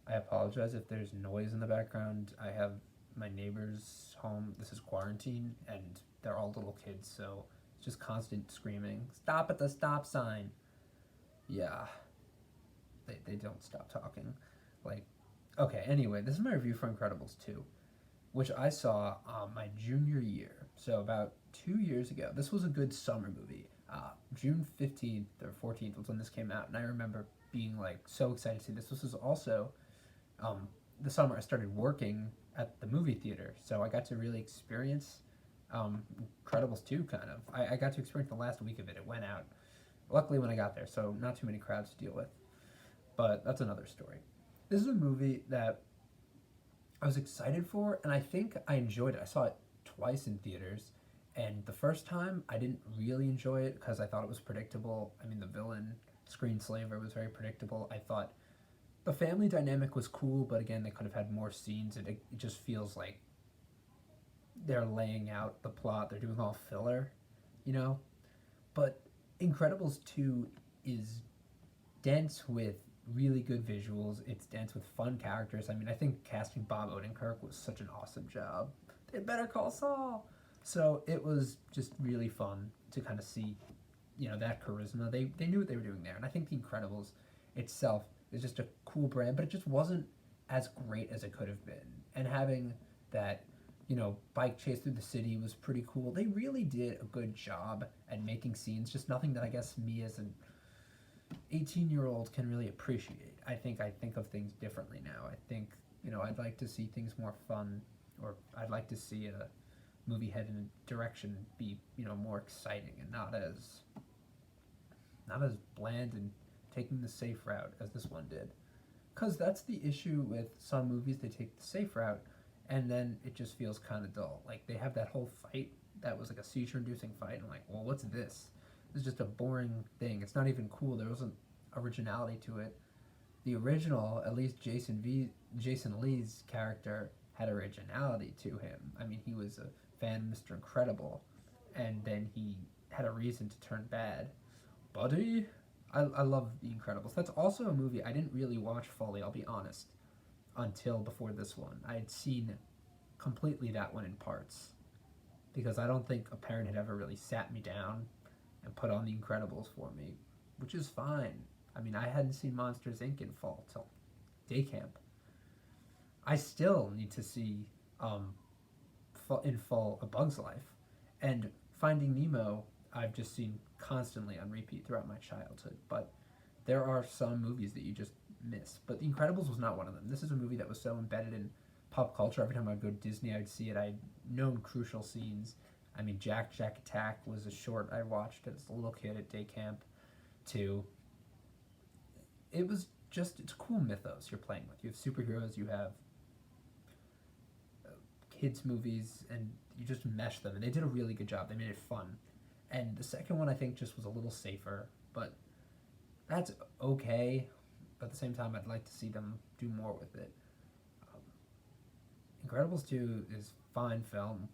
I apologize if there's noise in the background. I have my neighbor's home. This is quarantine, and they're all little kids, so it's just constant screaming. Stop at the stop sign. Yeah, they don't stop talking. Like, okay, anyway, this is my review for Incredibles 2, which I saw my junior year. So about 2 years ago. This was a good summer movie. June 15th or 14th was when this came out, and I remember being like so excited to see this. This was also um, the summer I started working at the movie theater, so I got to really experience Incredibles 2 kind of. I got to experience the last week of it. It went out, luckily, when I got there, so not too many crowds to deal with. But that's another story. This is a movie that I was excited for, and I think I enjoyed it. I saw it twice in theaters, and the first time I didn't really enjoy it because I thought it was predictable. I mean, the villain, Screenslaver, was very predictable. I thought the family dynamic was cool, but again, they could have had more scenes, and it just feels like they're laying out the plot. They're doing all filler, you know? But Incredibles 2 is dense with really good visuals. It's dense with fun characters. I mean, I think casting Bob Odenkirk was such an awesome job. They better call Saul. So it was just really fun to kind of see, that charisma. They knew what they were doing there, and I think The Incredibles itself is just a cool brand, but it just wasn't as great as it could have been. And having that, bike chase through the city was pretty cool. They really did a good job at making scenes. Just nothing that I guess me as an 18-year-old can really appreciate. I think of things differently now. I think, I'd like to see things more fun, or I'd like to see a movie head in a direction be, more exciting and not as bland and taking the safe route as this one did. Because that's the issue with some movies, they take the safe route and then it just feels kind of dull. Like they have that whole fight that was like a seizure inducing fight, and I'm like, well, what's this? This is just a boring thing. It's not even cool. There wasn't originality to it. The original, at least Jason Lee's character had originality to him. I mean, he was a fan of Mr. Incredible, and then he had a reason to turn bad. Buddy, I love The Incredibles. That's also a movie I didn't really watch fully, I'll be honest, until before this one. I had seen completely that one in parts because I don't think a parent had ever really sat me down and put on The Incredibles for me, which is fine. I mean, I hadn't seen Monsters Inc. in fall till day camp. I still need to see in full A Bug's Life, and Finding Nemo. I've just seen constantly on repeat throughout my childhood, but there are some movies that you just miss. But The Incredibles was not one of them. This is a movie that was so embedded in pop culture. Every time I'd go to Disney, I'd see it. I'd known crucial scenes. I mean, Jack Attack was a short I watched as a little kid at day camp. Too. It was just it's a cool mythos you're playing with. You have superheroes. You have kids movies, and you just mesh them. And they did a really good job. They made it fun. And the second one I think just was a little safer, but that's okay. But at the same time, I'd like to see them do more with it. Um, Incredibles 2 is fine film.